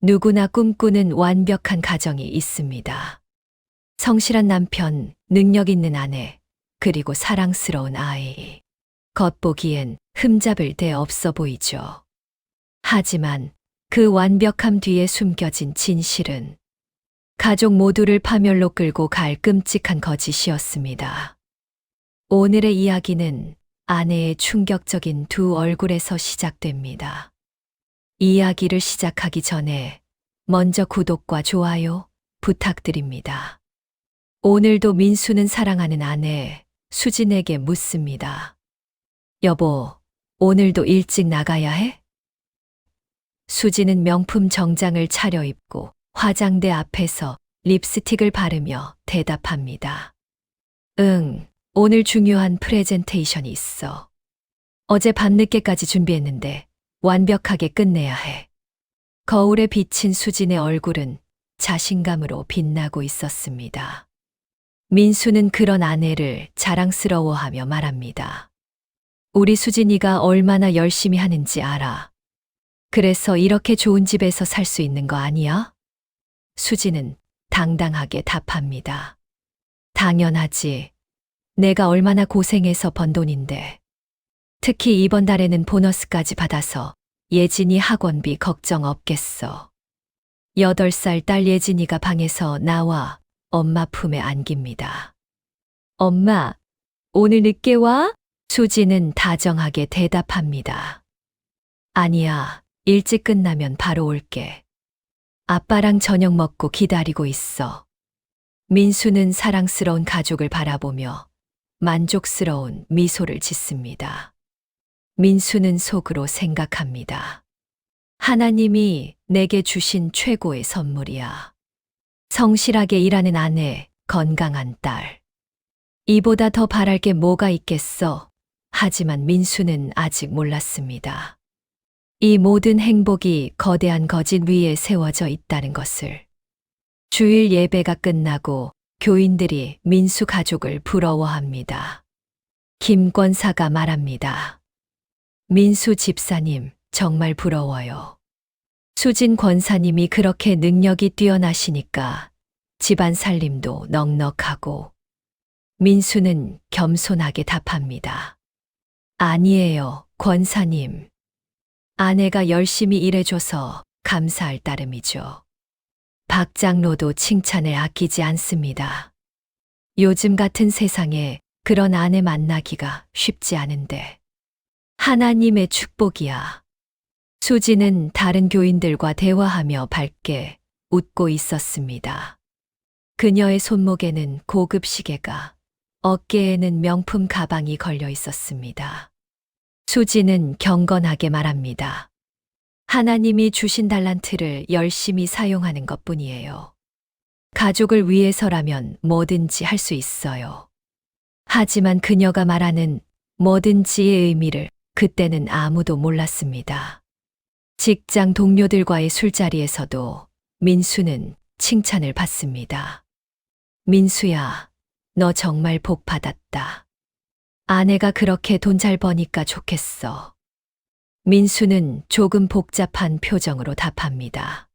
누구나 꿈꾸는 완벽한 가정이 있습니다. 성실한 남편, 능력 있는 아내, 그리고 사랑스러운 아이. 겉보기엔 흠잡을 데 없어 보이죠. 하지만 그 완벽함 뒤에 숨겨진 진실은 가족 모두를 파멸로 끌고 갈 끔찍한 거짓이었습니다. 오늘의 이야기는 아내의 충격적인 두 얼굴에서 시작됩니다. 이야기를 시작하기 전에 먼저 구독과 좋아요 부탁드립니다. 오늘도 민수는 사랑하는 아내 수진에게 묻습니다. 여보, 오늘도 일찍 나가야 해? 수진은 명품 정장을 차려입고 화장대 앞에서 립스틱을 바르며 대답합니다. 응, 오늘 중요한 프레젠테이션이 있어. 어제 밤늦게까지 준비했는데 완벽하게 끝내야 해. 거울에 비친 수진의 얼굴은 자신감으로 빛나고 있었습니다. 민수는 그런 아내를 자랑스러워하며 말합니다. 우리 수진이가 얼마나 열심히 하는지 알아. 그래서 이렇게 좋은 집에서 살 수 있는 거 아니야? 수진은 당당하게 답합니다. 당연하지. 내가 얼마나 고생해서 번 돈인데. 특히 이번 달에는 보너스까지 받아서 예진이 학원비 걱정 없겠어. 8살 딸 예진이가 방에서 나와 엄마 품에 안깁니다. 엄마, 오늘 늦게 와? 수진은 다정하게 대답합니다. 아니야, 일찍 끝나면 바로 올게. 아빠랑 저녁 먹고 기다리고 있어. 민수는 사랑스러운 가족을 바라보며 만족스러운 미소를 짓습니다. 민수는 속으로 생각합니다. 하나님이 내게 주신 최고의 선물이야. 성실하게 일하는 아내, 건강한 딸. 이보다 더 바랄 게 뭐가 있겠어? 하지만 민수는 아직 몰랐습니다. 이 모든 행복이 거대한 거짓 위에 세워져 있다는 것을. 주일 예배가 끝나고 교인들이 민수 가족을 부러워합니다. 김 권사가 말합니다. 민수 집사님, 정말 부러워요. 수진 권사님이 그렇게 능력이 뛰어나시니까 집안 살림도 넉넉하고. 민수는 겸손하게 답합니다. 아니에요, 권사님. 아내가 열심히 일해줘서 감사할 따름이죠. 박 장로도 칭찬을 아끼지 않습니다. 요즘 같은 세상에 그런 아내 만나기가 쉽지 않은데. 하나님의 축복이야. 수지는 다른 교인들과 대화하며 밝게 웃고 있었습니다. 그녀의 손목에는 고급 시계가, 어깨에는 명품 가방이 걸려 있었습니다. 수지는 경건하게 말합니다. 하나님이 주신 달란트를 열심히 사용하는 것뿐이에요. 가족을 위해서라면 뭐든지 할 수 있어요. 하지만 그녀가 말하는 뭐든지의 의미를 그때는 아무도 몰랐습니다. 직장 동료들과의 술자리에서도 민수는 칭찬을 받습니다. 민수야, 너 정말 복 받았다. 아내가 그렇게 돈 잘 버니까 좋겠어. 민수는 조금 복잡한 표정으로 답합니다.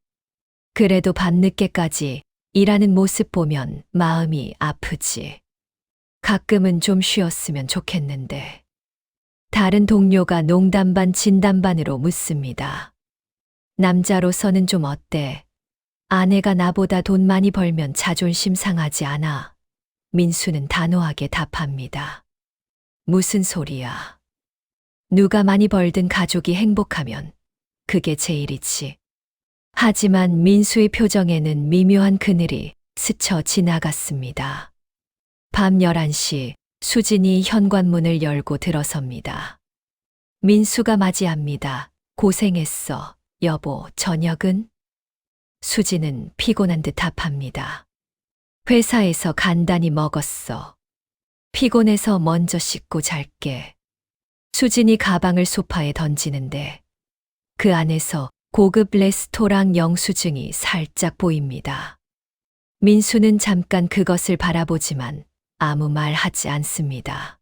그래도 밤늦게까지 일하는 모습 보면 마음이 아프지. 가끔은 좀 쉬었으면 좋겠는데. 다른 동료가 농담 반 진담 반으로 묻습니다. 남자로서는 좀 어때? 아내가 나보다 돈 많이 벌면 자존심 상하지 않아? 민수는 단호하게 답합니다. 무슨 소리야? 누가 많이 벌든 가족이 행복하면 그게 제일이지. 하지만 민수의 표정에는 미묘한 그늘이 스쳐 지나갔습니다. 밤 11시 수진이 현관문을 열고 들어섭니다. 민수가 맞이합니다. 고생했어, 여보, 저녁은? 수진은 피곤한 듯 답합니다. 회사에서 간단히 먹었어. 피곤해서 먼저 씻고 잘게. 수진이 가방을 소파에 던지는데 그 안에서 고급 레스토랑 영수증이 살짝 보입니다. 민수는 잠깐 그것을 바라보지만 아무 말 하지 않습니다.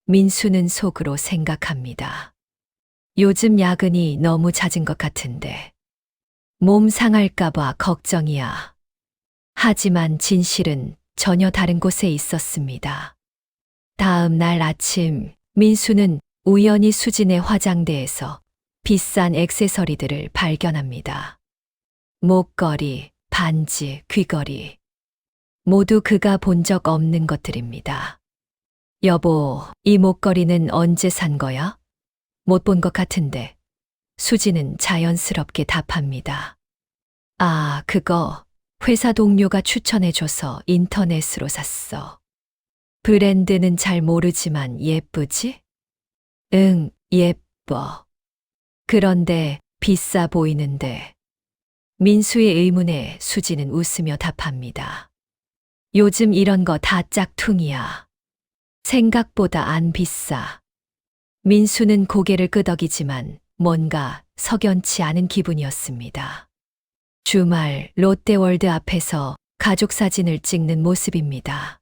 민수는 속으로 생각합니다. 요즘 야근이 너무 잦은 것 같은데. 몸 상할까봐 걱정이야. 하지만 진실은 전혀 다른 곳에 있었습니다. 다음 날 아침, 민수는 우연히 수진의 화장대에서 비싼 액세서리들을 발견합니다. 목걸이, 반지, 귀걸이. 모두 그가 본 적 없는 것들입니다. 여보, 이 목걸이는 언제 산 거야? 못 본 것 같은데. 수지는 자연스럽게 답합니다. 아, 그거 회사 동료가 추천해줘서 인터넷으로 샀어. 브랜드는 잘 모르지만 예쁘지? 응, 예뻐. 그런데 비싸 보이는데. 민수의 의문에 수지는 웃으며 답합니다. 요즘 이런 거 다 짝퉁이야. 생각보다 안 비싸. 민수는 고개를 끄덕이지만 뭔가 석연치 않은 기분이었습니다. 주말 롯데월드 앞에서 가족 사진을 찍는 모습입니다.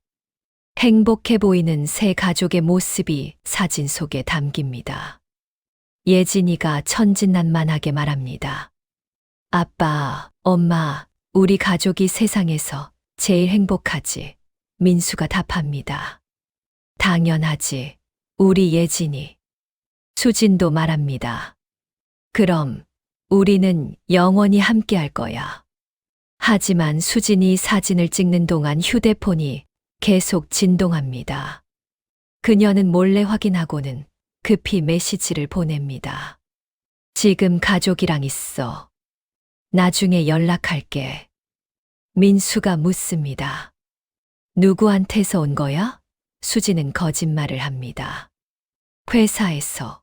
행복해 보이는 세 가족의 모습이 사진 속에 담깁니다. 예진이가 천진난만하게 말합니다. 아빠, 엄마, 우리 가족이 세상에서 제일 행복하지. 민수가 답합니다. 당연하지. 우리 예진이. 수진도 말합니다. 그럼 우리는 영원히 함께 할 거야. 하지만 수진이 사진을 찍는 동안 휴대폰이 계속 진동합니다. 그녀는 몰래 확인하고는 급히 메시지를 보냅니다. 지금 가족이랑 있어. 나중에 연락할게. 민수가 묻습니다. 누구한테서 온 거야? 수지는 거짓말을 합니다. 회사에서.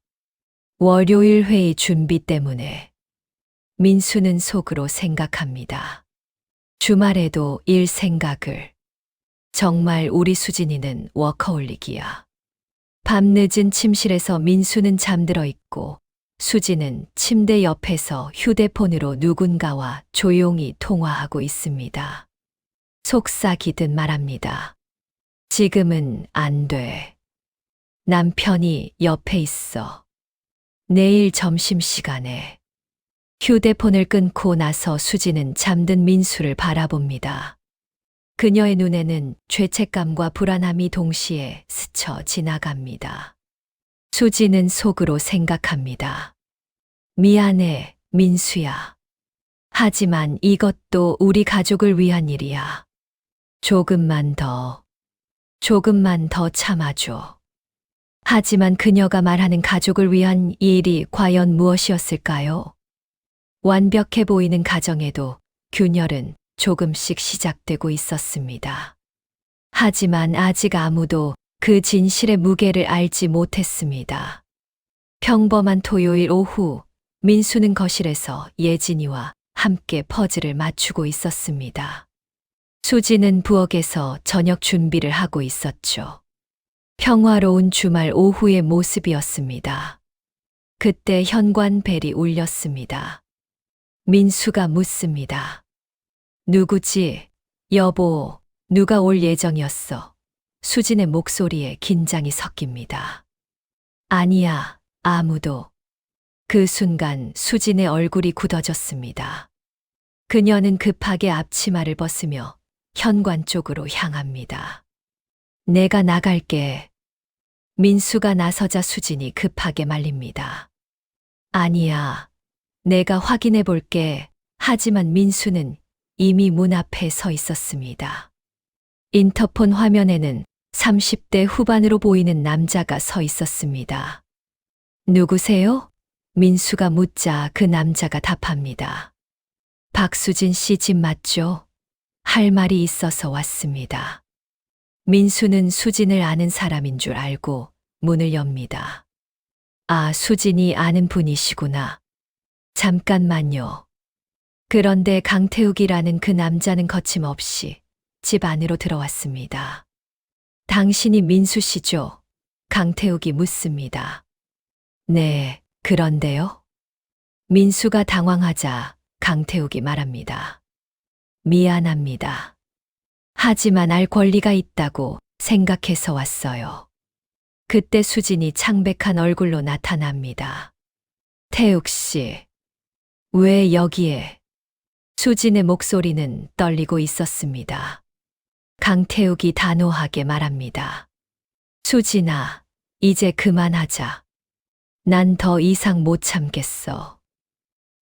월요일 회의 준비 때문에. 민수는 속으로 생각합니다. 주말에도 일 생각을. 정말 우리 수진이는 워커홀릭이야. 밤늦은 침실에서 민수는 잠들어 있고 수지는 침대 옆에서 휴대폰으로 누군가와 조용히 통화하고 있습니다. 속삭이듯 말합니다. 지금은 안 돼. 남편이 옆에 있어. 내일 점심시간에. 휴대폰을 끊고 나서 수지는 잠든 민수를 바라봅니다. 그녀의 눈에는 죄책감과 불안함이 동시에 스쳐 지나갑니다. 수지는 속으로 생각합니다. 미안해, 민수야. 하지만 이것도 우리 가족을 위한 일이야. 조금만 더 참아줘. 하지만 그녀가 말하는 가족을 위한 이 일이 과연 무엇이었을까요? 완벽해 보이는 가정에도 균열은 조금씩 시작되고 있었습니다. 하지만 아직 아무도 그 진실의 무게를 알지 못했습니다. 평범한 토요일 오후, 민수는 거실에서 예진이와 함께 퍼즐을 맞추고 있었습니다. 수지는 부엌에서 저녁 준비를 하고 있었죠. 평화로운 주말 오후의 모습이었습니다. 그때 현관벨이 울렸습니다. 민수가 묻습니다. 누구지? 여보, 누가 올 예정이었어? 수진의 목소리에 긴장이 섞입니다. 아니야, 아무도. 그 순간 수진의 얼굴이 굳어졌습니다. 그녀는 급하게 앞치마를 벗으며 현관 쪽으로 향합니다. 내가 나갈게. 민수가 나서자 수진이 급하게 말립니다. 아니야, 내가 확인해 볼게. 하지만 민수는 이미 문 앞에 서 있었습니다. 인터폰 화면에는 30대 후반으로 보이는 남자가 서 있었습니다. 누구세요? 민수가 묻자 그 남자가 답합니다. 박수진 씨 집 맞죠? 할 말이 있어서 왔습니다. 민수는 수진을 아는 사람인 줄 알고 문을 엽니다. 아, 수진이 아는 분이시구나. 잠깐만요. 그런데 강태욱이라는 그 남자는 거침없이 집 안으로 들어왔습니다. 당신이 민수 씨죠? 강태욱이 묻습니다. 네, 그런데요? 민수가 당황하자 강태욱이 말합니다. 미안합니다. 하지만 알 권리가 있다고 생각해서 왔어요. 그때 수진이 창백한 얼굴로 나타납니다. 태욱 씨, 왜 여기에? 수진의 목소리는 떨리고 있었습니다. 강태욱이 단호하게 말합니다. 수진아, 이제 그만하자. 난 더 이상 못 참겠어.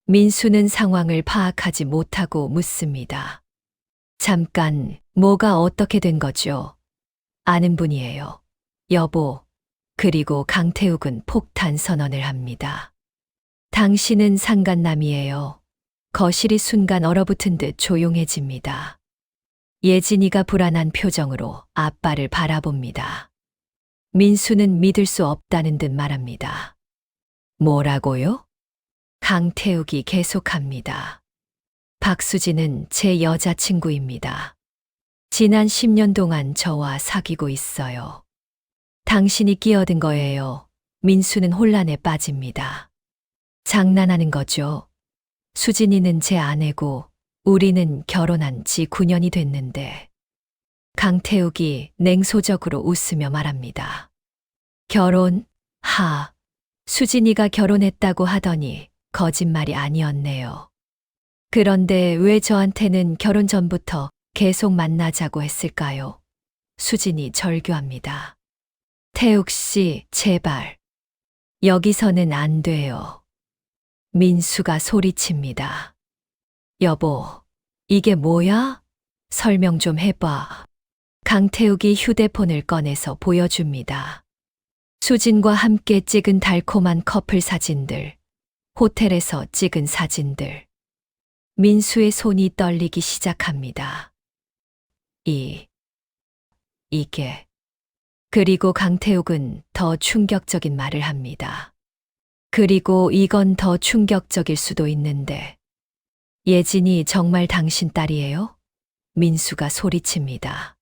민수는 상황을 파악하지 못하고 묻습니다. 잠깐, 뭐가 어떻게 된 거죠? 아는 분이에요. 여보. 그리고 강태욱은 폭탄 선언을 합니다. 당신은 상간남이에요. 거실이 순간 얼어붙은 듯 조용해집니다. 예진이가 불안한 표정으로 아빠를 바라봅니다. 민수는 믿을 수 없다는 듯 말합니다. 뭐라고요? 강태욱이 계속합니다. 박수진은 제 여자친구입니다. 지난 10년 동안 저와 사귀고 있어요. 당신이 끼어든 거예요. 민수는 혼란에 빠집니다. 장난하는 거죠. 수진이는 제 아내고 우리는 결혼한 지 9년이 됐는데. 강태욱이 냉소적으로 웃으며 말합니다. 결혼? 수진이가 결혼했다고 하더니 거짓말이 아니었네요. 그런데 왜 저한테는 결혼 전부터 계속 만나자고 했을까요? 수진이 절규합니다. 태욱 씨, 제발. 여기서는 안 돼요. 민수가 소리칩니다. 여보, 이게 뭐야? 설명 좀 해봐. 강태욱이 휴대폰을 꺼내서 보여줍니다. 수진과 함께 찍은 달콤한 커플 사진들, 호텔에서 찍은 사진들. 민수의 손이 떨리기 시작합니다. 이게. 그리고 강태욱은 더 충격적인 말을 합니다. 그리고 이건 더 충격적일 수도 있는데. 예진이 정말 당신 딸이에요? 민수가 소리칩니다.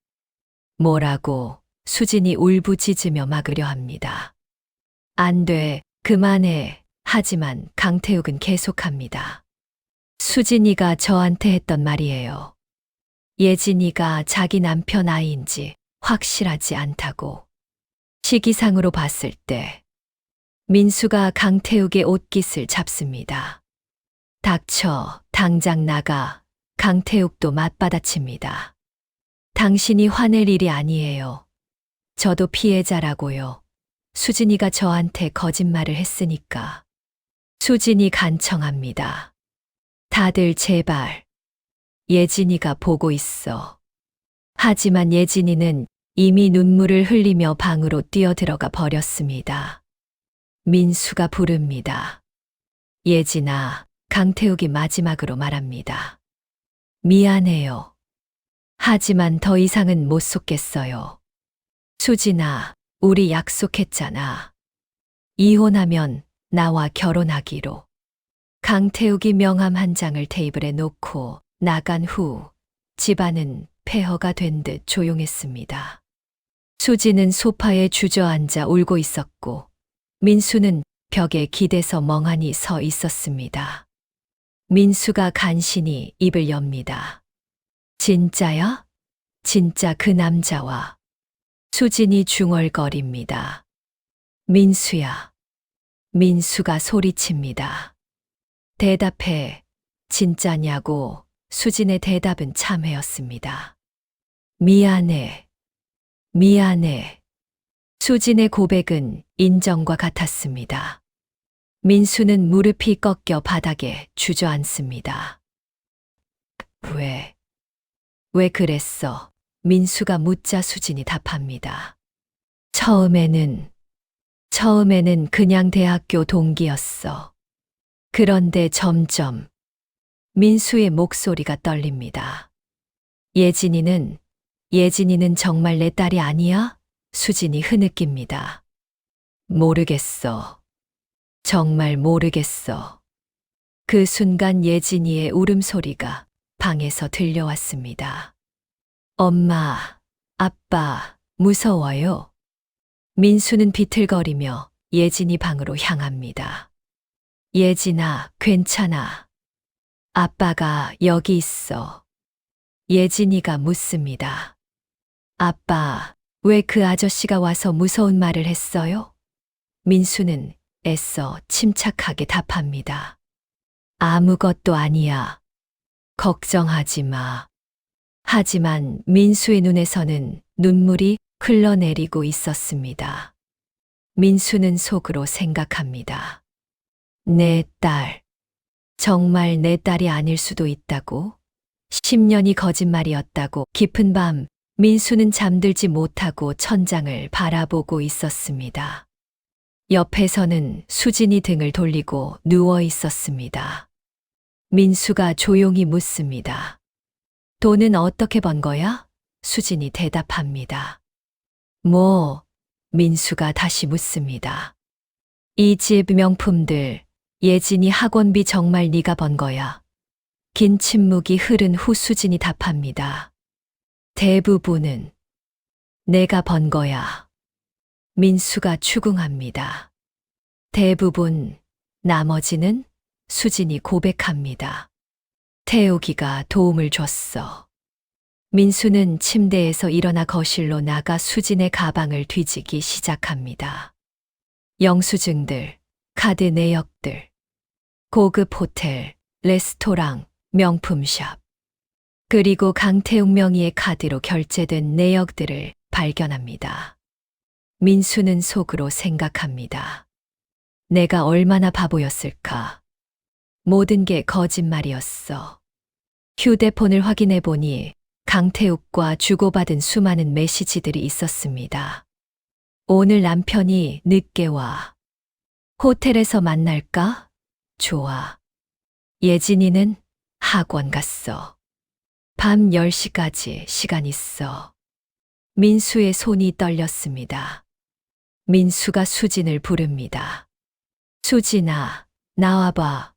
뭐라고? 수진이 울부짖으며 막으려 합니다. 안 돼, 그만해. 하지만 강태욱은 계속합니다. 수진이가 저한테 했던 말이에요. 예진이가 자기 남편 아이인지 확실하지 않다고. 시기상으로 봤을 때 민수가 강태욱의 옷깃을 잡습니다. 닥쳐, 당장 나가. 강태욱도 맞받아칩니다. 당신이 화낼 일이 아니에요. 저도 피해자라고요. 수진이가 저한테 거짓말을 했으니까. 수진이 간청합니다. 다들 제발. 예진이가 보고 있어. 하지만 예진이는 이미 눈물을 흘리며 방으로 뛰어들어가 버렸습니다. 민수가 부릅니다. 예진아, 강태욱이 마지막으로 말합니다. 미안해요. 하지만 더 이상은 못 속겠어요. 수진아, 우리 약속했잖아. 이혼하면 나와 결혼하기로. 강태욱이 명함 한 장을 테이블에 놓고 나간 후 집안은 폐허가 된 듯 조용했습니다. 수지는 소파에 주저앉아 울고 있었고 민수는 벽에 기대서 멍하니 서 있었습니다. 민수가 간신히 입을 엽니다. 진짜야? 진짜 그 남자와. 수진이 중얼거립니다. 민수야. 민수가 소리칩니다. 대답해. 진짜냐고. 수진의 대답은 참회였습니다. 미안해. 미안해. 수진의 고백은 인정과 같았습니다. 민수는 무릎이 꺾여 바닥에 주저앉습니다. 왜 그랬어? 민수가 묻자 수진이 답합니다. 처음에는 그냥 대학교 동기였어. 그런데 점점 민수의 목소리가 떨립니다. 예진이는 정말 내 딸이 아니야? 수진이 흐느낍니다. 모르겠어. 정말 모르겠어. 그 순간 예진이의 울음소리가 방에서 들려왔습니다. 엄마, 아빠, 무서워요. 민수는 비틀거리며 예진이 방으로 향합니다. 예진아, 괜찮아. 아빠가 여기 있어. 예진이가 묻습니다. 아빠, 왜 그 아저씨가 와서 무서운 말을 했어요? 민수는 애써 침착하게 답합니다. 아무것도 아니야. 걱정하지 마. 하지만 민수의 눈에서는 눈물이 흘러내리고 있었습니다. 민수는 속으로 생각합니다. 내 딸. 정말 내 딸이 아닐 수도 있다고? 10년이 거짓말이었다고. 깊은 밤, 민수는 잠들지 못하고 천장을 바라보고 있었습니다. 옆에서는 수진이 등을 돌리고 누워 있었습니다. 민수가 조용히 묻습니다. 돈은 어떻게 번 거야? 수진이 대답합니다. 뭐? 민수가 다시 묻습니다. 이 집 명품들, 예진이 학원비 정말 네가 번 거야. 긴 침묵이 흐른 후 수진이 답합니다. 대부분은 내가 번 거야. 민수가 추궁합니다. 대부분, 나머지는? 수진이 고백합니다. 태우기가 도움을 줬어. 민수는 침대에서 일어나 거실로 나가 수진의 가방을 뒤지기 시작합니다. 영수증들, 카드 내역들, 고급 호텔, 레스토랑, 명품샵, 그리고 강태욱 명의의 카드로 결제된 내역들을 발견합니다. 민수는 속으로 생각합니다. 내가 얼마나 바보였을까. 모든 게 거짓말이었어. 휴대폰을 확인해 보니 강태욱과 주고받은 수많은 메시지들이 있었습니다. 오늘 남편이 늦게 와. 호텔에서 만날까? 좋아. 예진이는 학원 갔어. 밤 10시까지 시간 있어. 민수의 손이 떨렸습니다. 민수가 수진을 부릅니다. 수진아, 나와봐.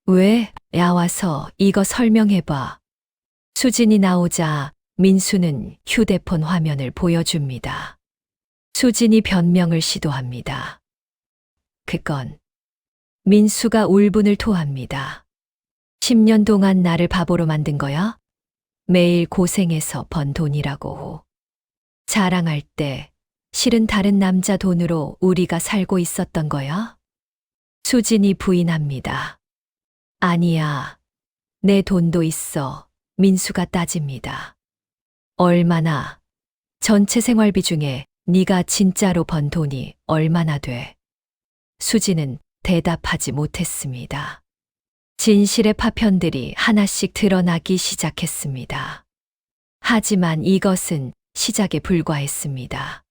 왜? 야와서 이거 설명해봐. 수진이 나오자 민수는 휴대폰 화면을 보여줍니다. 수진이 변명을 시도합니다. 그건 민수가 울분을 토합니다. 10년 동안 나를 바보로 만든 거야? 매일 고생해서 번 돈이라고. 자랑할 때 실은 다른 남자 돈으로 우리가 살고 있었던 거야? 수진이 부인합니다. 아니야. 내 돈도 있어. 민수가 따집니다. 얼마나? 전체 생활비 중에 네가 진짜로 번 돈이 얼마나 돼? 수진은 대답하지 못했습니다. 진실의 파편들이 하나씩 드러나기 시작했습니다. 하지만 이것은 시작에 불과했습니다.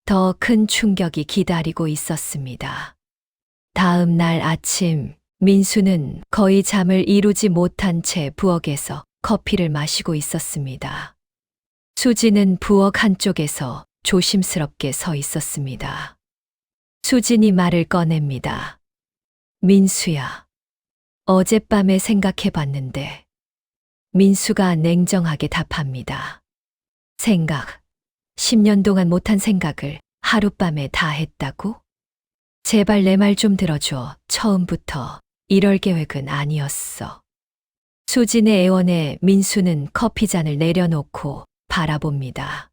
더 큰 충격이 기다리고 있었습니다. 다음 날 아침, 민수는 거의 잠을 이루지 못한 채 부엌에서 커피를 마시고 있었습니다. 수진은 부엌 한쪽에서 조심스럽게 서 있었습니다. 수진이 말을 꺼냅니다. 민수야, 어젯밤에 생각해 봤는데. 민수가 냉정하게 답합니다. 생각, 10년 동안 못한 생각을 하룻밤에 다 했다고? 제발 내 말 좀 들어줘. 처음부터 이럴 계획은 아니었어. 수진의 애원에 민수는 커피잔을 내려놓고 바라봅니다.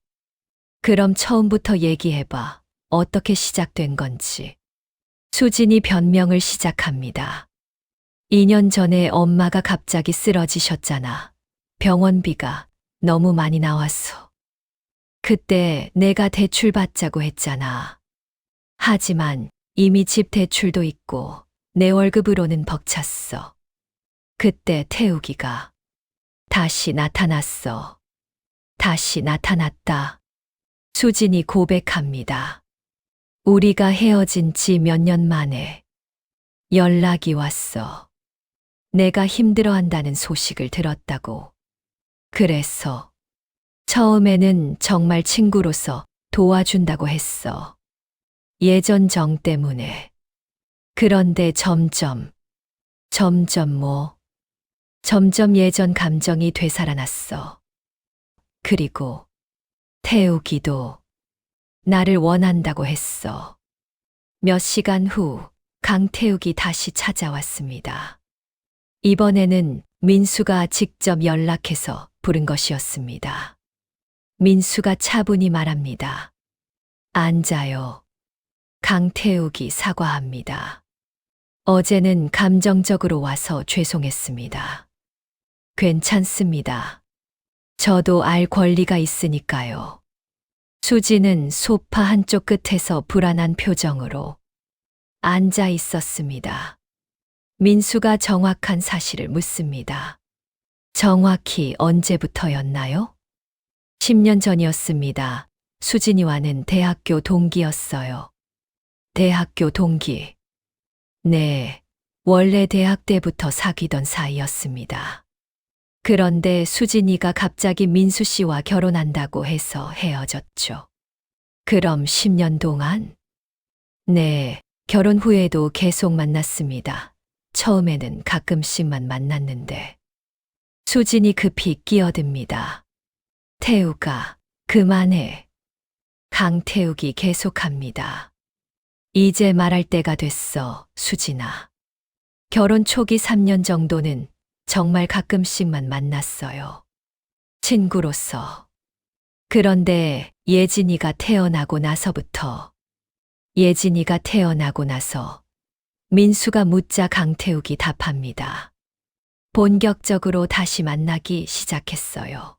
그럼 처음부터 얘기해봐. 어떻게 시작된 건지. 수진이 변명을 시작합니다. 2년 전에 엄마가 갑자기 쓰러지셨잖아. 병원비가 너무 많이 나왔어. 그때 내가 대출 받자고 했잖아. 하지만 이미 집 대출도 있고 내 월급으로는 벅찼어. 그때 태우기가 다시 나타났어. 다시 나타났다. 수진이 고백합니다. 우리가 헤어진 지 몇 년 만에 연락이 왔어. 내가 힘들어한다는 소식을 들었다고. 그래서 처음에는 정말 친구로서 도와준다고 했어. 예전 정 때문에. 그런데 점점 예전 감정이 되살아났어. 그리고 태우기도 나를 원한다고 했어. 몇 시간 후 강태욱이 다시 찾아왔습니다. 이번에는 민수가 직접 연락해서 부른 것이었습니다. 민수가 차분히 말합니다. 앉아요. 강태욱이 사과합니다. 어제는 감정적으로 와서 죄송했습니다. 괜찮습니다. 저도 알 권리가 있으니까요. 수지는 소파 한쪽 끝에서 불안한 표정으로 앉아 있었습니다. 민수가 정확한 사실을 묻습니다. 정확히 언제부터였나요? 10년 전이었습니다. 수진이와는 대학교 동기였어요. 대학교 동기. 네, 원래 대학 때부터 사귀던 사이였습니다. 그런데 수진이가 갑자기 민수 씨와 결혼한다고 해서 헤어졌죠. 그럼 10년 동안? 네, 결혼 후에도 계속 만났습니다. 처음에는 가끔씩만 만났는데. 수진이 급히 끼어듭니다. 태우가, 그만해. 강태욱이 계속합니다. 이제 말할 때가 됐어, 수진아. 결혼 초기 3년 정도는 정말 가끔씩만 만났어요. 친구로서. 그런데 예진이가 태어나고 나서 민수가 묻자 강태욱이 답합니다. 본격적으로 다시 만나기 시작했어요.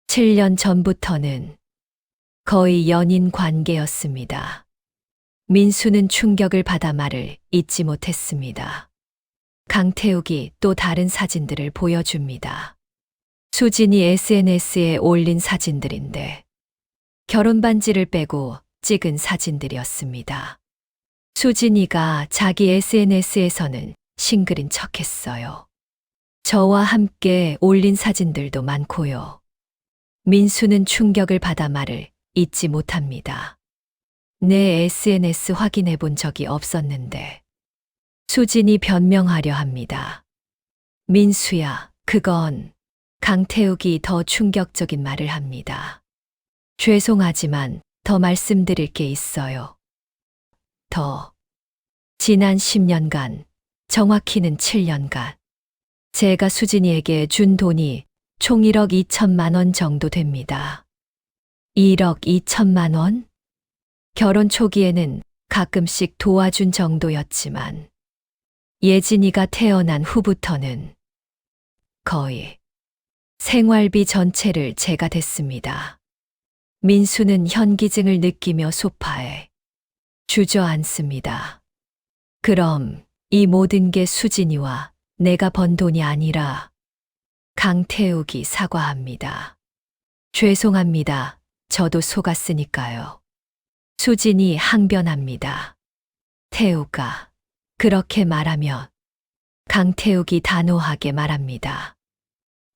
7년 전부터는 거의 연인 관계였습니다. 민수는 충격을 받아 말을 잇지 못했습니다. 강태욱이 또 다른 사진들을 보여줍니다. 수진이 SNS에 올린 사진들인데 결혼 반지를 빼고 찍은 사진들이었습니다. 수진이가 자기 SNS에서는 싱글인 척했어요. 저와 함께 올린 사진들도 많고요. 민수는 충격을 받아 말을 잇지 못합니다. 내 SNS 확인해 본 적이 없었는데. 수진이 변명하려 합니다. 민수야, 그건. 강태욱이 더 충격적인 말을 합니다. 죄송하지만 더 말씀드릴 게 있어요. 지난 10년간, 정확히는 7년간, 제가 수진이에게 준 돈이 총 1억 2천만 원 정도 됩니다. 1억 2천만 원? 결혼 초기에는 가끔씩 도와준 정도였지만, 예진이가 태어난 후부터는 거의 생활비 전체를 제가 댔습니다. 민수는 현기증을 느끼며 소파에 주저앉습니다. 그럼 이 모든 게 수진이와 내가 번 돈이 아니라 강태욱이 사과합니다. 죄송합니다. 저도 속았으니까요. 수진이 항변합니다. 태욱아, 그렇게 말하면 강태욱이 단호하게 말합니다.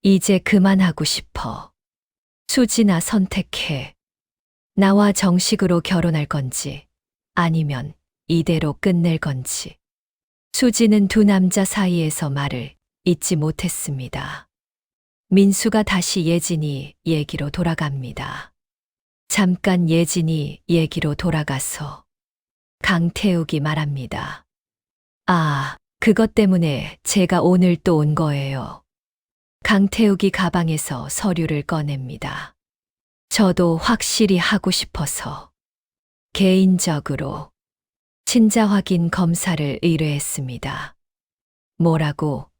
이제 그만하고 싶어. 수진아, 선택해. 나와 정식으로 결혼할 건지 아니면 이대로 끝낼 건지. 수진은 두 남자 사이에서 말을 잇지 못했습니다. 민수가 다시 예진이 얘기로 돌아갑니다. 잠깐 예진이 얘기로 돌아가서 강태욱이 말합니다. 아, 그것 때문에 제가 오늘 또 온 거예요. 강태욱이 가방에서 서류를 꺼냅니다. 저도 확실히 하고 싶어서 개인적으로 친자 확인 검사를 의뢰했습니다. 뭐라고?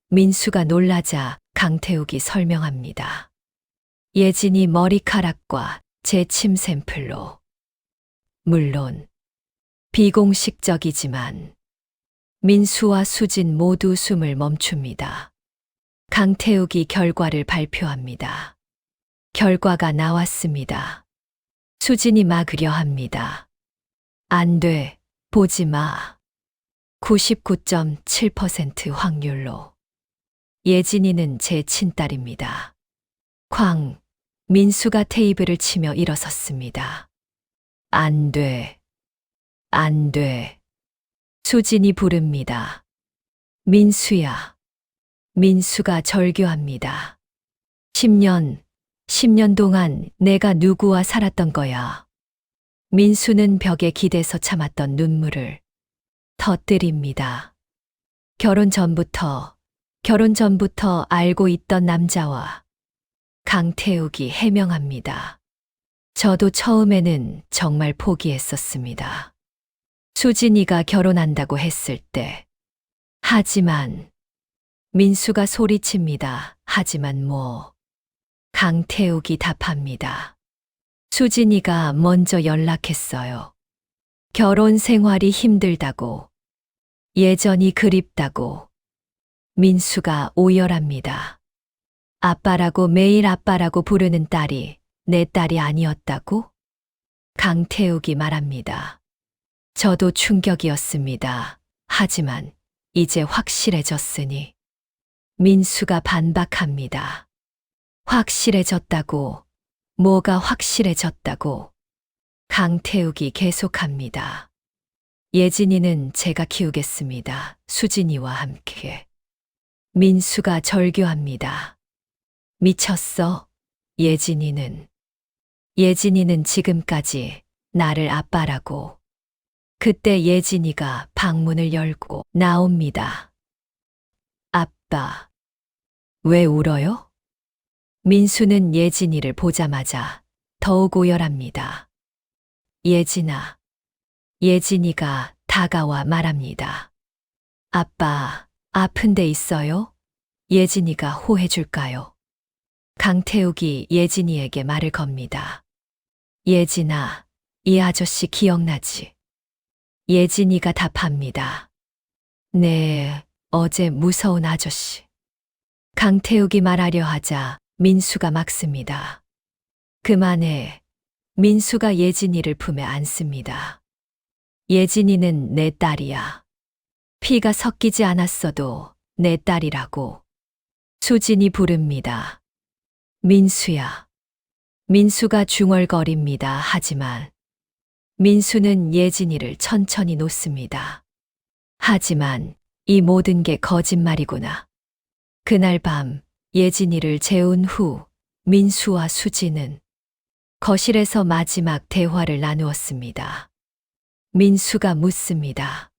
민수가 놀라자 강태욱이 설명합니다. 예진이 머리카락과 제 침 샘플로. 물론 비공식적이지만 민수와 수진 모두 숨을 멈춥니다. 강태욱이 결과를 발표합니다. 결과가 나왔습니다. 수진이 막으려 합니다. 안 돼, 보지 마. 99.7% 확률로. 예진이는 제 친딸입니다. 쾅, 민수가 테이블을 치며 일어섰습니다. 안 돼, 안 돼. 수진이 부릅니다. 민수야. 민수가 절규합니다. 10년 동안 내가 누구와 살았던 거야. 민수는 벽에 기대서 참았던 눈물을 터뜨립니다. 결혼 전부터 알고 있던 남자와 강태욱이 해명합니다. 저도 처음에는 정말 포기했었습니다. 수진이가 결혼한다고 했을 때. 하지만 민수가 소리칩니다. 하지만 뭐. 강태욱이 답합니다. 수진이가 먼저 연락했어요. 결혼 생활이 힘들다고. 예전이 그립다고. 민수가 오열합니다. 아빠라고 매일 아빠라고 부르는 딸이 내 딸이 아니었다고? 강태욱이 말합니다. 저도 충격이었습니다. 하지만 이제 확실해졌으니. 민수가 반박합니다. 확실해졌다고. 뭐가 확실해졌다고. 강태욱이 계속합니다. 예진이는 제가 키우겠습니다. 수진이와 함께. 민수가 절규합니다. 미쳤어? 예진이는 지금까지 나를 아빠라고. 그때 예진이가 방문을 열고 나옵니다. 아빠. 왜 울어요? 민수는 예진이를 보자마자 더욱 오열합니다. 예진아. 예진이가 다가와 말합니다. 아빠, 아픈 데 있어요? 예진이가 호해줄까요? 강태욱이 예진이에게 말을 겁니다. 예진아, 이 아저씨 기억나지? 예진이가 답합니다. 네, 어제 무서운 아저씨. 강태욱이 말하려 하자 민수가 막습니다. 그만해. 민수가 예진이를 품에 안습니다. 예진이는 내 딸이야. 피가 섞이지 않았어도 내 딸이라고. 수진이 부릅니다. 민수야. 민수가 중얼거립니다. 하지만 민수는 예진이를 천천히 놓습니다. 하지만 이 모든 게 거짓말이구나. 그날 밤 예진이를 재운 후 민수와 수진은 거실에서 마지막 대화를 나누었습니다. 민수가 묻습니다.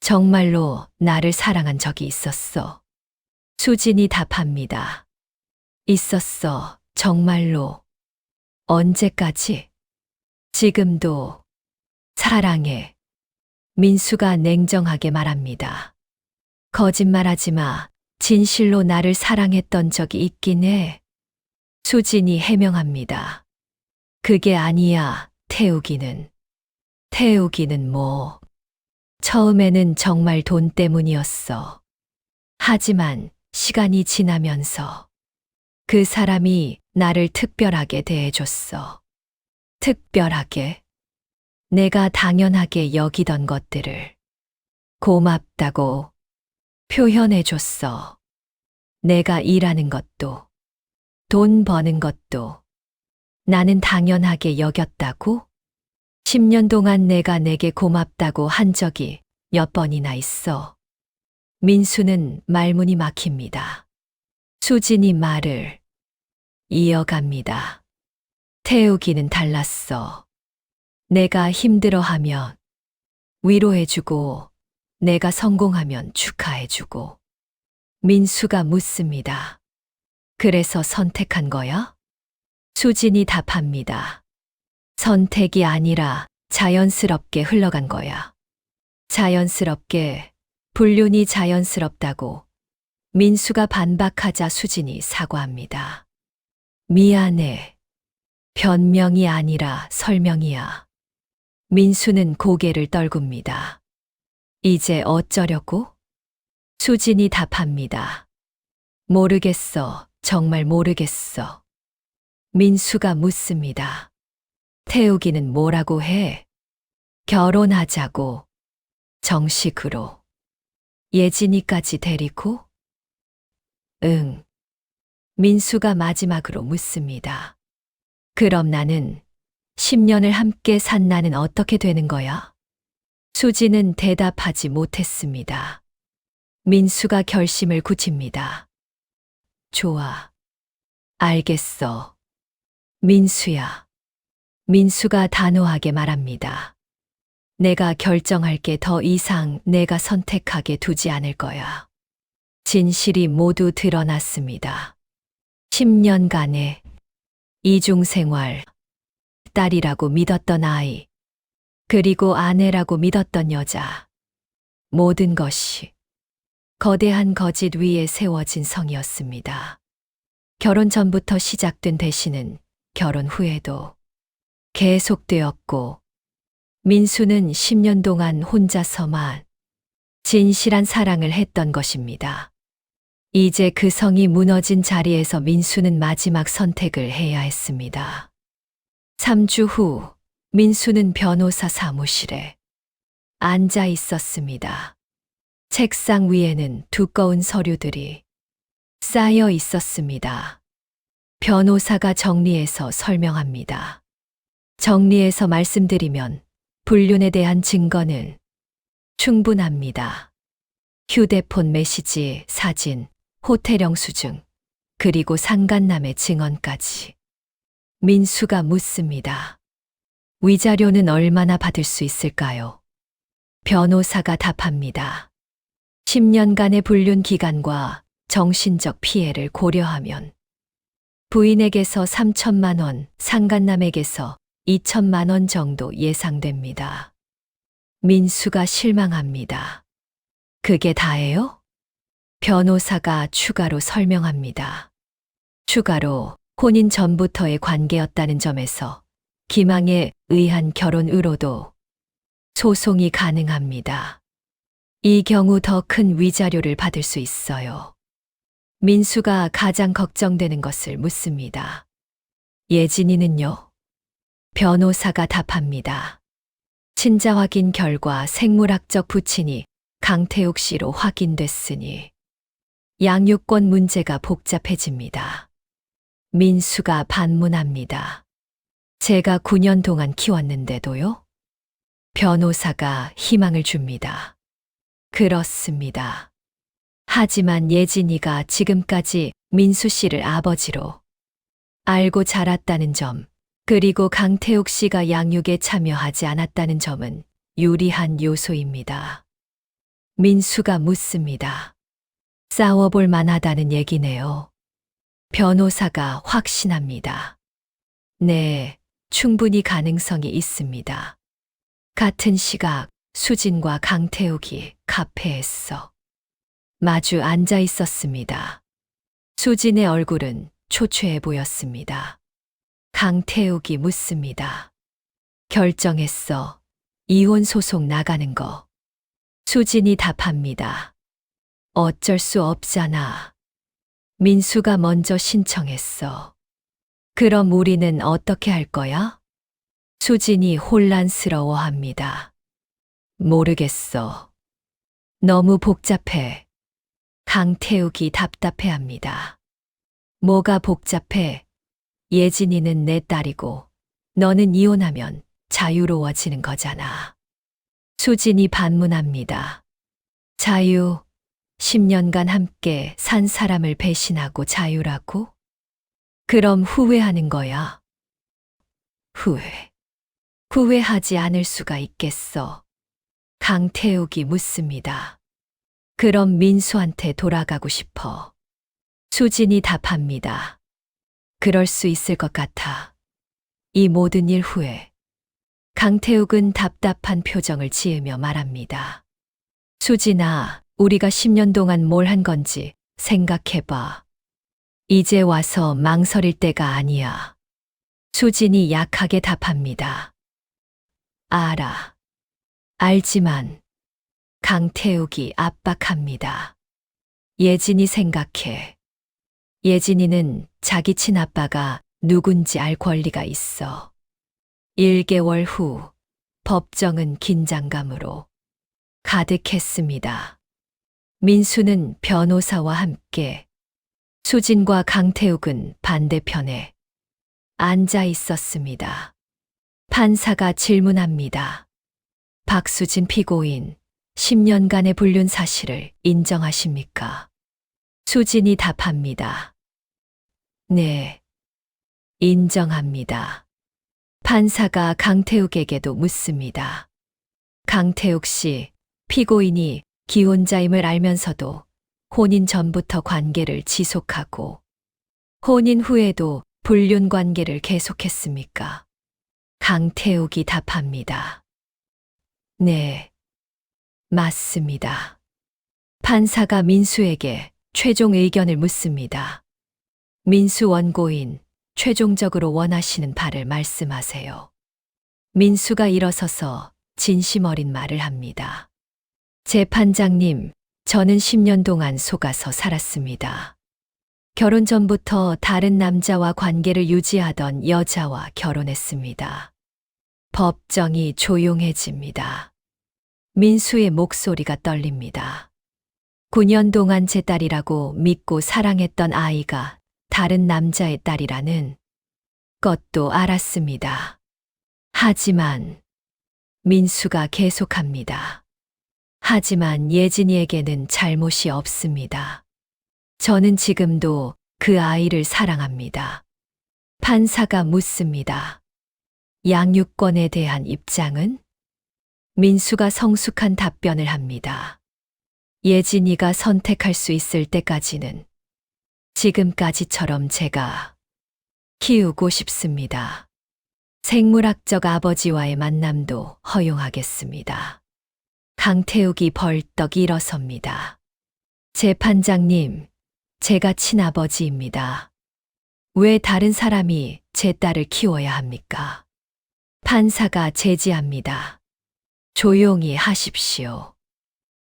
정말로 나를 사랑한 적이 있었어? 수진이 답합니다. 있었어, 정말로. 언제까지? 지금도. 사랑해. 민수가 냉정하게 말합니다. 거짓말하지 마. 진실로 나를 사랑했던 적이 있긴 해. 수진이 해명합니다. 그게 아니야, 태욱이는. 태욱이는 뭐. 처음에는 정말 돈 때문이었어. 하지만 시간이 지나면서 그 사람이 나를 특별하게 대해줬어. 특별하게. 내가 당연하게 여기던 것들을 고맙다고 표현해줬어. 내가 일하는 것도, 돈 버는 것도 나는 당연하게 여겼다고? 10년 동안 내가 내게 고맙다고 한 적이 몇 번이나 있어. 민수는 말문이 막힙니다. 수진이 말을 이어갑니다. 태욱이는 달랐어. 내가 힘들어하면 위로해주고, 내가 성공하면 축하해주고. 민수가 묻습니다. 그래서 선택한 거야? 수진이 답합니다. 선택이 아니라 자연스럽게 흘러간 거야. 자연스럽게, 불륜이 자연스럽다고. 민수가 반박하자 수진이 사과합니다. 미안해. 변명이 아니라 설명이야. 민수는 고개를 떨굽니다. 이제 어쩌려고? 수진이 답합니다. 모르겠어. 정말 모르겠어. 민수가 묻습니다. 태욱이는 뭐라고 해? 결혼하자고. 정식으로. 예진이까지 데리고? 응. 민수가 마지막으로 묻습니다. 그럼 나는 10년을 함께 산 나는 어떻게 되는 거야? 수지는 대답하지 못했습니다. 민수가 결심을 굳힙니다. 좋아. 알겠어. 민수야. 민수가 단호하게 말합니다. 내가 결정할게. 더 이상 내가 선택하게 두지 않을 거야. 진실이 모두 드러났습니다. 10년간의 이중생활, 딸이라고 믿었던 아이, 그리고 아내라고 믿었던 여자, 모든 것이 거대한 거짓 위에 세워진 성이었습니다. 결혼 전부터 시작된 대시는 결혼 후에도 계속되었고, 민수는 10년 동안 혼자서만 진실한 사랑을 했던 것입니다. 이제 그 성이 무너진 자리에서 민수는 마지막 선택을 해야 했습니다. 3주 후, 민수는 변호사 사무실에 앉아 있었습니다. 책상 위에는 두꺼운 서류들이 쌓여 있었습니다. 변호사가 정리해서 설명합니다. 정리해서 말씀드리면 불륜에 대한 증거는 충분합니다. 휴대폰 메시지, 사진, 호텔 영수증, 그리고 상간남의 증언까지. 민수가 묻습니다. 위자료는 얼마나 받을 수 있을까요? 변호사가 답합니다. 10년간의 불륜 기간과 정신적 피해를 고려하면 부인에게서 3천만 원, 상간남에게서 2천만 원 정도 예상됩니다. 민수가 실망합니다. 그게 다예요? 변호사가 추가로 설명합니다. 추가로 혼인 전부터의 관계였다는 점에서 기망에 의한 결혼으로도 소송이 가능합니다. 이 경우 더 큰 위자료를 받을 수 있어요. 민수가 가장 걱정되는 것을 묻습니다. 예진이는요? 변호사가 답합니다. 친자 확인 결과 생물학적 부친이 강태욱 씨로 확인됐으니 양육권 문제가 복잡해집니다. 민수가 반문합니다. 제가 9년 동안 키웠는데도요? 변호사가 희망을 줍니다. 그렇습니다. 하지만 예진이가 지금까지 민수 씨를 아버지로 알고 자랐다는 점, 그리고 강태욱 씨가 양육에 참여하지 않았다는 점은 유리한 요소입니다. 민수가 묻습니다. 싸워볼 만하다는 얘기네요. 변호사가 확신합니다. 네, 충분히 가능성이 있습니다. 같은 시각 수진과 강태욱이 카페에서 마주 앉아 있었습니다. 수진의 얼굴은 초췌해 보였습니다. 강태욱이 묻습니다. 결정했어. 이혼 소송 나가는 거. 수진이 답합니다. 어쩔 수 없잖아. 민수가 먼저 신청했어. 그럼 우리는 어떻게 할 거야? 수진이 혼란스러워합니다. 모르겠어. 너무 복잡해. 강태욱이 답답해합니다. 뭐가 복잡해? 예진이는 내 딸이고 너는 이혼하면 자유로워지는 거잖아. 수진이 반문합니다. 자유, 10년간 함께 산 사람을 배신하고 자유라고? 그럼 후회하는 거야. 후회하지 않을 수가 있겠어. 강태욱이 묻습니다. 그럼 민수한테 돌아가고 싶어. 수진이 답합니다. 그럴 수 있을 것 같아. 이 모든 일 후에. 강태욱은 답답한 표정을 지으며 말합니다. 수진아, 우리가 10년 동안 뭘 한 건지 생각해봐. 이제 와서 망설일 때가 아니야. 수진이 약하게 답합니다. 알아. 알지만 강태욱이 압박합니다. 예진이 생각해. 예진이는 자기 친아빠가 누군지 알 권리가 있어. 1개월 후 법정은 긴장감으로 가득했습니다. 민수는 변호사와 함께, 수진과 강태욱은 반대편에 앉아 있었습니다. 판사가 질문합니다. 박수진 피고인, 10년간의 불륜 사실을 인정하십니까? 수진이 답합니다. 네, 인정합니다. 판사가 강태욱에게도 묻습니다. 강태욱 씨, 피고인이 기혼자임을 알면서도 혼인 전부터 관계를 지속하고 혼인 후에도 불륜 관계를 계속했습니까? 강태욱이 답합니다. 네, 맞습니다. 판사가 민수에게 최종 의견을 묻습니다. 민수 원고인, 최종적으로 원하시는 바를 말씀하세요. 민수가 일어서서 진심 어린 말을 합니다. 재판장님, 저는 10년 동안 속아서 살았습니다. 결혼 전부터 다른 남자와 관계를 유지하던 여자와 결혼했습니다. 법정이 조용해집니다. 민수의 목소리가 떨립니다. 9년 동안 제 딸이라고 믿고 사랑했던 아이가 다른 남자의 딸이라는 것도 알았습니다. 하지만 민수가 계속합니다. 하지만 예진이에게는 잘못이 없습니다. 저는 지금도 그 아이를 사랑합니다. 판사가 묻습니다. 양육권에 대한 입장은? 민수가 성숙한 답변을 합니다. 예진이가 선택할 수 있을 때까지는 지금까지처럼 제가 키우고 싶습니다. 생물학적 아버지와의 만남도 허용하겠습니다. 강태욱이 벌떡 일어섭니다. 재판장님, 제가 친아버지입니다. 왜 다른 사람이 제 딸을 키워야 합니까? 판사가 제지합니다. 조용히 하십시오.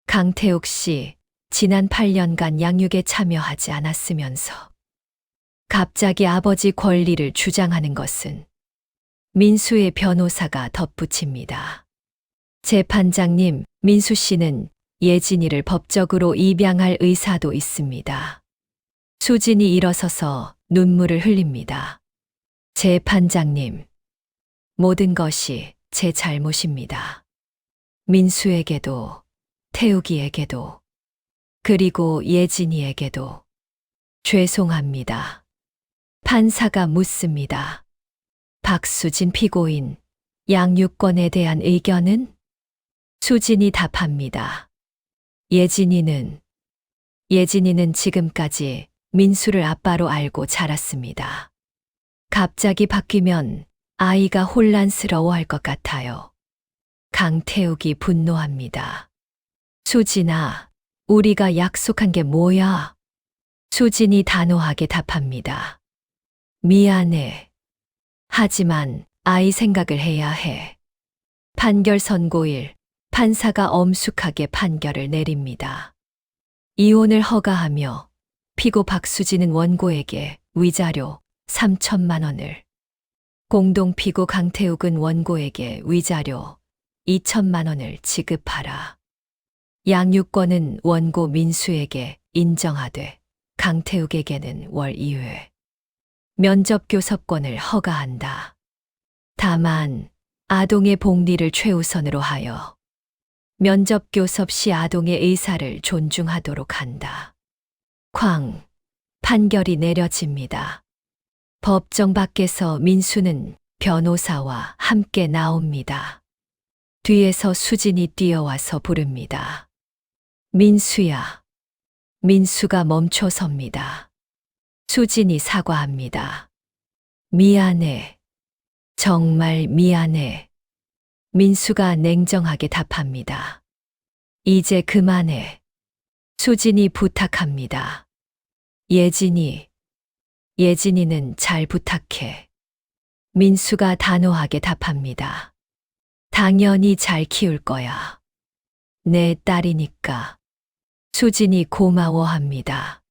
강태욱 씨, 지난 8년간 양육에 참여하지 않았으면서 갑자기 아버지 권리를 주장하는 것은? 민수의 변호사가 덧붙입니다. 재판장님, 민수 씨는 예진이를 법적으로 입양할 의사도 있습니다. 수진이 일어서서 눈물을 흘립니다. 재판장님, 모든 것이 제 잘못입니다. 민수에게도, 태욱이에게도, 그리고 예진이에게도 죄송합니다. 판사가 묻습니다. 박수진 피고인, 양육권에 대한 의견은? 수진이 답합니다. 예진이는 지금까지 민수를 아빠로 알고 자랐습니다. 갑자기 바뀌면 아이가 혼란스러워할 것 같아요. 강태욱이 분노합니다. 수진아, 우리가 약속한 게 뭐야? 수진이 단호하게 답합니다. 미안해. 하지만 아이 생각을 해야 해. 판결 선고일, 판사가 엄숙하게 판결을 내립니다. 이혼을 허가하며 피고 박수진은 원고에게 위자료 3천만 원을, 공동 피고 강태욱은 원고에게 위자료 2천만 원을 지급하라. 양육권은 원고 민수에게 인정하되 강태욱에게는 월 2회 면접 교섭권을 허가한다. 다만 아동의 복리를 최우선으로 하여 면접 교섭 시 아동의 의사를 존중하도록 한다. 판결이 내려집니다. 법정 밖에서 민수는 변호사와 함께 나옵니다. 뒤에서 수진이 뛰어와서 부릅니다. 민수야. 민수가 멈춰섭니다. 수진이 사과합니다. 미안해. 정말 미안해. 민수가 냉정하게 답합니다. 이제 그만해. 수진이 부탁합니다. 예진이는 잘 부탁해. 민수가 단호하게 답합니다. 당연히 잘 키울 거야. 내 딸이니까. 수진이 고마워합니다.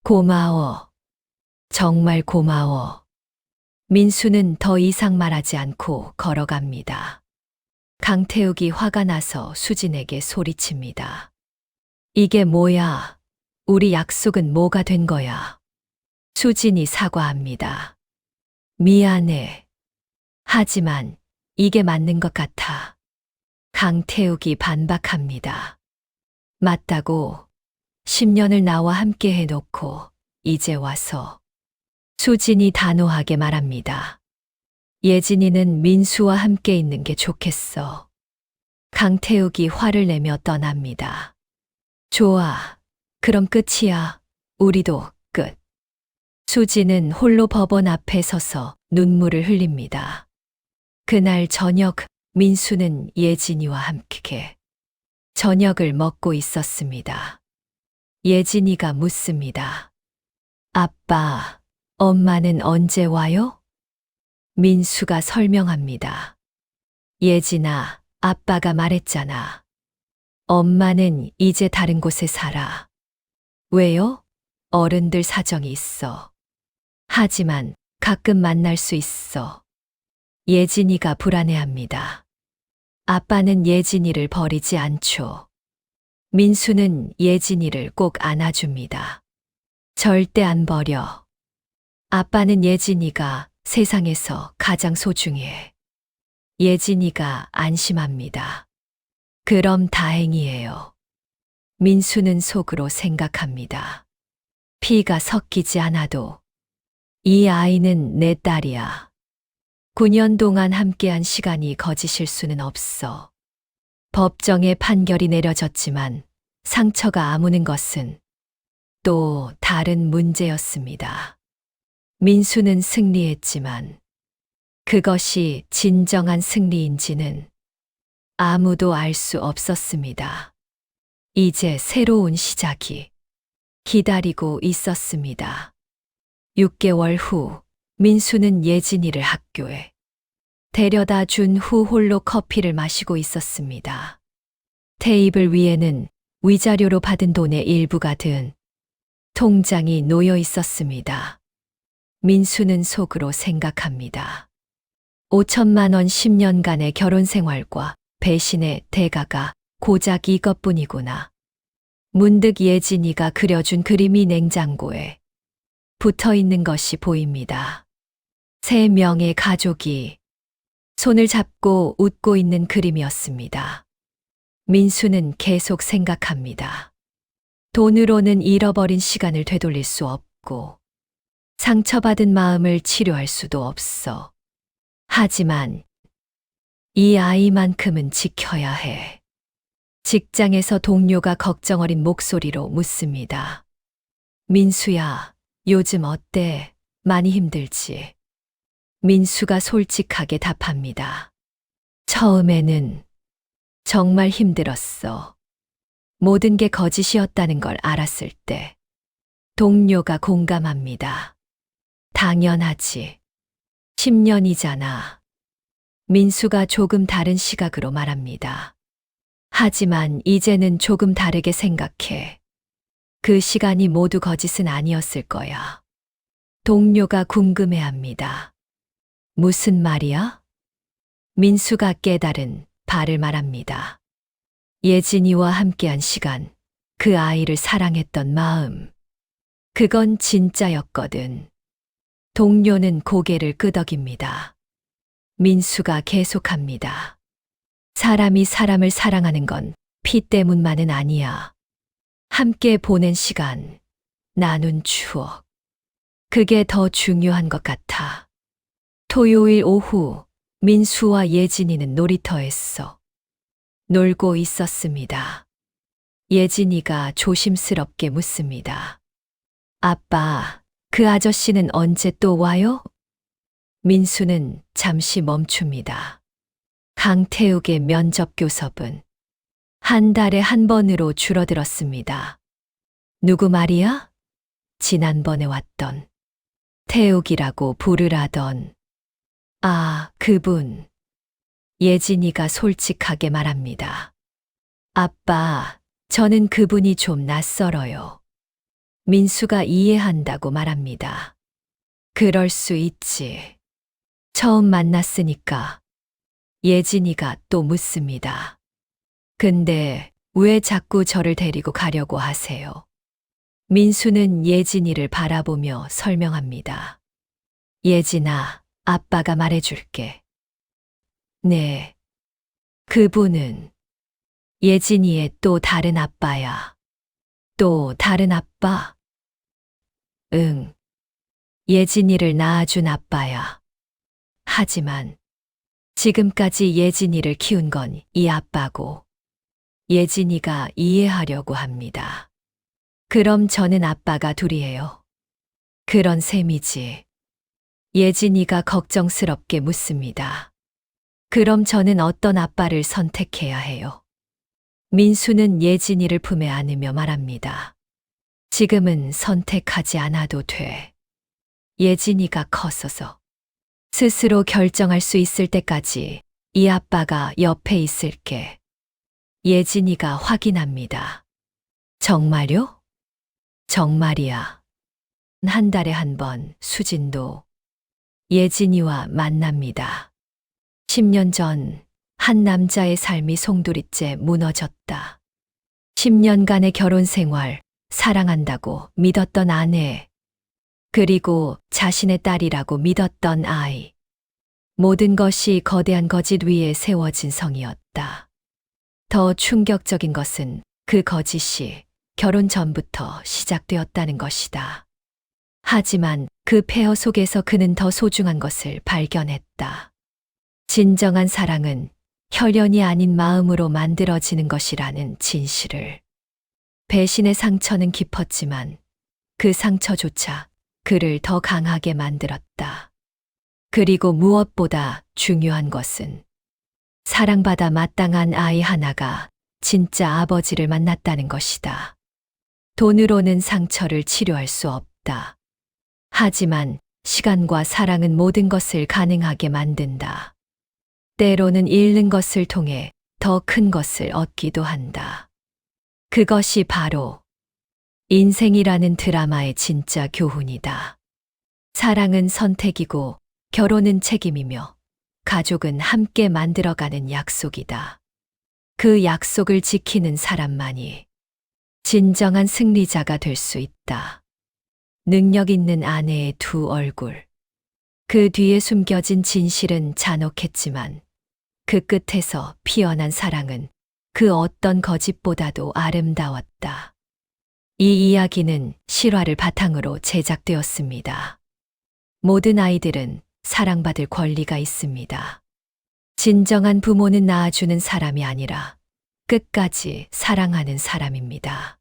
고마워. 정말 고마워. 민수는 더 이상 말하지 않고 걸어갑니다. 강태욱이 화가 나서 수진에게 소리칩니다. 이게 뭐야? 우리 약속은 뭐가 된 거야? 수진이 사과합니다. 미안해. 하지만 이게 맞는 것 같아. 강태욱이 반박합니다. 맞다고. 10년을 나와 함께 해놓고 이제 와서. 수진이 단호하게 말합니다. 예진이는 민수와 함께 있는 게 좋겠어. 강태욱이 화를 내며 떠납니다. 좋아. 그럼 끝이야. 우리도 끝. 수진은 홀로 법원 앞에 서서 눈물을 흘립니다. 그날 저녁 민수는 예진이와 함께 저녁을 먹고 있었습니다. 예진이가 묻습니다. 아빠, 엄마는 언제 와요? 민수가 설명합니다. 예진아, 아빠가 말했잖아. 엄마는 이제 다른 곳에 살아. 왜요? 어른들 사정이 있어. 하지만 가끔 만날 수 있어. 예진이가 불안해합니다. 아빠는 예진이를 버리지 않죠. 민수는 예진이를 꼭 안아줍니다. 절대 안 버려. 아빠는 예진이가 세상에서 가장 소중해. 예진이가 안심합니다. 그럼 다행이에요. 민수는 속으로 생각합니다. 피가 섞이지 않아도 이 아이는 내 딸이야. 9년 동안 함께한 시간이 거짓일 수는 없어. 법정의 판결이 내려졌지만 상처가 아무는 것은 또 다른 문제였습니다. 민수는 승리했지만 그것이 진정한 승리인지는 아무도 알 수 없었습니다. 이제 새로운 시작이 기다리고 있었습니다. 6개월 후 민수는 예진이를 학교에 데려다 준 후 홀로 커피를 마시고 있었습니다. 테이블 위에는 위자료로 받은 돈의 일부가 든 통장이 놓여 있었습니다. 민수는 속으로 생각합니다. 5천만 원 10년간의 결혼 생활과 배신의 대가가 고작 이것뿐이구나. 문득 예진이가 그려준 그림이 냉장고에 붙어 있는 것이 보입니다. 3명의 가족이 손을 잡고 웃고 있는 그림이었습니다. 민수는 계속 생각합니다. 돈으로는 잃어버린 시간을 되돌릴 수 없고 상처받은 마음을 치료할 수도 없어. 하지만 이 아이만큼은 지켜야 해. 직장에서 동료가 걱정 어린 목소리로 묻습니다. 민수야, 요즘 어때? 많이 힘들지? 민수가 솔직하게 답합니다. 처음에는 정말 힘들었어. 모든 게 거짓이었다는 걸 알았을 때. 동료가 공감합니다. 당연하지. 10년이잖아. 민수가 조금 다른 시각으로 말합니다. 하지만 이제는 조금 다르게 생각해. 그 시간이 모두 거짓은 아니었을 거야. 동료가 궁금해합니다. 무슨 말이야? 민수가 깨달은 바를 말합니다. 예진이와 함께한 시간, 그 아이를 사랑했던 마음. 그건 진짜였거든. 동료는 고개를 끄덕입니다. 민수가 계속합니다. 사람이 사람을 사랑하는 건 피 때문만은 아니야. 함께 보낸 시간, 나눈 추억. 그게 더 중요한 것 같아. 토요일 오후, 민수와 예진이는 놀이터에서 놀고 있었습니다. 예진이가 조심스럽게 묻습니다. 아빠, 그 아저씨는 언제 또 와요? 민수는 잠시 멈춥니다. 강태욱의 면접 교섭은 한 달에 한 번으로 줄어들었습니다. 누구 말이야? 지난번에 왔던 태욱이라고 부르라던. 아, 그분. 예진이가 솔직하게 말합니다. 아빠, 저는 그분이 좀 낯설어요. 민수가 이해한다고 말합니다. 그럴 수 있지. 처음 만났으니까. 예진이가 또 묻습니다. 근데 왜 자꾸 저를 데리고 가려고 하세요? 민수는 예진이를 바라보며 설명합니다. 예진아, 아빠가 말해줄게. 네. 그분은 예진이의 또 다른 아빠야. 또 다른 아빠? 응. 예진이를 낳아준 아빠야. 하지만 지금까지 예진이를 키운 건 이 아빠고 예진이가 이해하려고 합니다. 그럼 저는 아빠가 둘이에요. 그런 셈이지. 예진이가 걱정스럽게 묻습니다. 그럼 저는 어떤 아빠를 선택해야 해요? 민수는 예진이를 품에 안으며 말합니다. 지금은 선택하지 않아도 돼. 예진이가 컸어서 스스로 결정할 수 있을 때까지 이 아빠가 옆에 있을게. 예진이가 확인합니다. 정말요? 정말이야. 한 달에 한 번 수진도 예진이와 만납니다. 10년 전 한 남자의 삶이 송두리째 무너졌다. 10년간의 결혼 생활, 사랑한다고 믿었던 아내, 그리고 자신의 딸이라고 믿었던 아이. 모든 것이 거대한 거짓 위에 세워진 성이었다. 더 충격적인 것은 그 거짓이 결혼 전부터 시작되었다는 것이다. 하지만 그 폐허 속에서 그는 더 소중한 것을 발견했다. 진정한 사랑은 혈연이 아닌 마음으로 만들어지는 것이라는 진실을. 배신의 상처는 깊었지만 그 상처조차 그를 더 강하게 만들었다. 그리고 무엇보다 중요한 것은 사랑받아 마땅한 아이 하나가 진짜 아버지를 만났다는 것이다. 돈으로는 상처를 치료할 수 없다. 하지만 시간과 사랑은 모든 것을 가능하게 만든다. 때로는 잃는 것을 통해 더 큰 것을 얻기도 한다. 그것이 바로 인생이라는 드라마의 진짜 교훈이다. 사랑은 선택이고 결혼은 책임이며 가족은 함께 만들어가는 약속이다. 그 약속을 지키는 사람만이 진정한 승리자가 될 수 있다. 능력 있는 아내의 두 얼굴. 그 뒤에 숨겨진 진실은 잔혹했지만 그 끝에서 피어난 사랑은 그 어떤 거짓보다도 아름다웠다. 이 이야기는 실화를 바탕으로 제작되었습니다. 모든 아이들은 사랑받을 권리가 있습니다. 진정한 부모는 낳아주는 사람이 아니라 끝까지 사랑하는 사람입니다.